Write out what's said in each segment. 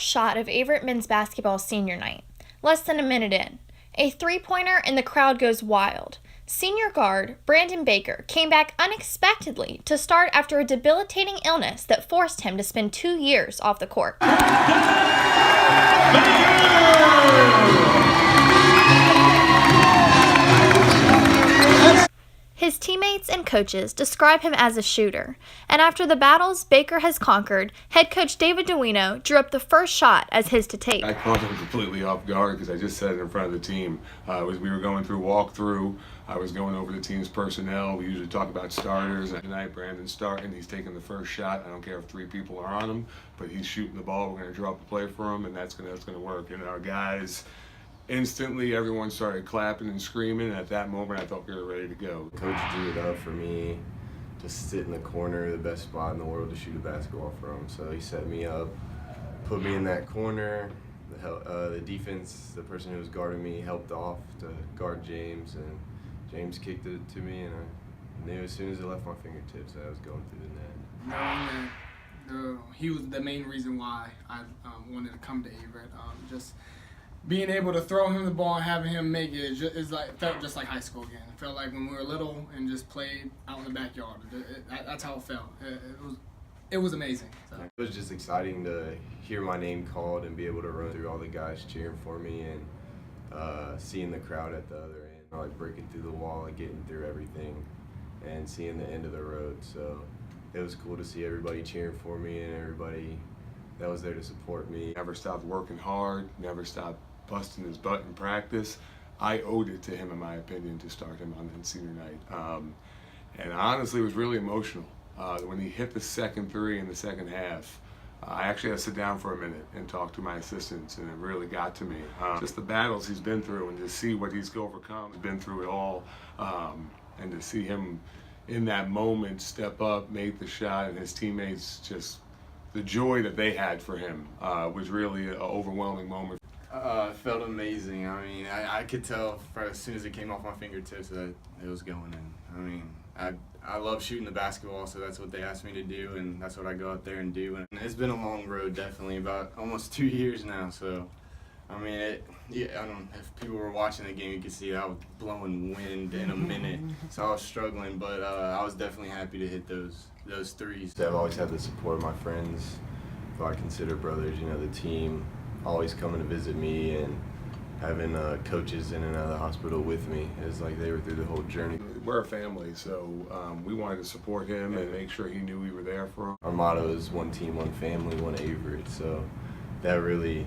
shot of Averett men's basketball senior night. Less than a minute in. A three-pointer and the crowd goes wild. Senior guard Brandon Baker came back unexpectedly to start after a debilitating illness that forced him to spend 2 years off the court. His teammates and coaches describe him as a shooter, and after the battles Baker has conquered, head coach David Duino drew up the first shot as his to take. I caught him completely off guard because I just said it in front of the team. We were going through walkthrough. I was going over the team's personnel. We usually talk about starters. Tonight, Brandon's starting. He's taking the first shot. I don't care if 3 people are on him, but he's shooting the ball. We're going to draw up a play for him, and that's going to work. And our guys, instantly, everyone started clapping and screaming, and at that moment, I thought we were ready to go. Coach drew it up for me to sit in the corner, the best spot in the world to shoot a basketball from. So he set me up, put me in that corner. The defense, the person who was guarding me, helped off to guard James, and James kicked it to me, and I knew as soon as it left my fingertips that I was going through the net. He was the main reason why I wanted to come to Averett. Just being able to throw him the ball and having him make it felt just like high school again. It felt like when we were little and just played out in the backyard. That's how it felt. It was amazing. So. It was just exciting to hear my name called and be able to run through all the guys cheering for me and seeing the crowd at the other end. Like breaking through the wall and getting through everything and seeing the end of the road. So it was cool to see everybody cheering for me and everybody that was there to support me. Never stopped working hard, never stopped busting his butt in practice. I owed it to him, in my opinion, to start him on senior night. And honestly, it was really emotional. When he hit the second 3 in the second half, I actually had to sit down for a minute and talk to my assistants, and it really got to me. Just the battles he's been through and to see what he's overcome. He's been through it all, and to see him in that moment step up, make the shot, and his teammates, just the joy that they had for him was really an overwhelming moment. It felt amazing. I mean, I could tell as soon as it came off my fingertips that it was going in. I mean, I love shooting the basketball, so that's what they asked me to do, and that's what I go out there and do. And it's been a long road, definitely, about almost 2 years now. So, I mean, I don't know if people were watching the game, you could see I was blowing wind in a minute, so I was struggling. But I was definitely happy to hit those threes. I've always had the support of my friends, who I consider brothers. You know, the team always coming to visit me and having coaches in and out of the hospital with me. It's like they were through the whole journey. We're a family, so we wanted to support him and make sure he knew we were there for him. Our motto is one team, one family, one Averett. So that really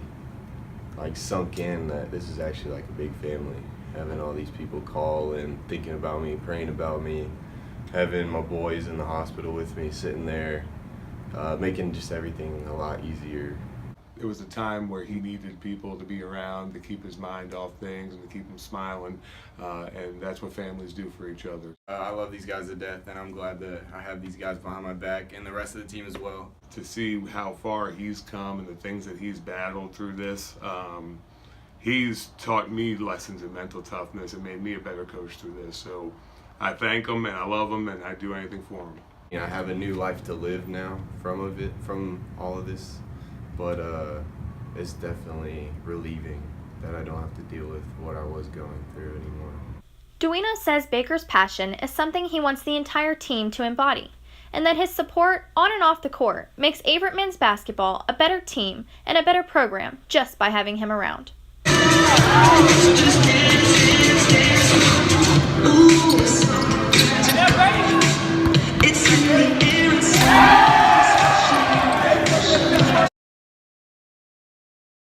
sunk in that this is actually like a big family. Having all these people call and thinking about me, praying about me, having my boys in the hospital with me, sitting there, making just everything a lot easier. It was a time where he needed people to be around to keep his mind off things and to keep him smiling, and that's what families do for each other. I love these guys to death, and I'm glad that I have these guys behind my back and the rest of the team as well. To see how far he's come and the things that he's battled through this, he's taught me lessons in mental toughness and made me a better coach through this. So I thank him and I love him and I'd do anything for him. You know, I have a new life to live now from all of this. But it's definitely relieving that I don't have to deal with what I was going through anymore. Duino says Baker's passion is something he wants the entire team to embody, and that his support on and off the court makes Averett men's basketball a better team and a better program just by having him around. Ooh,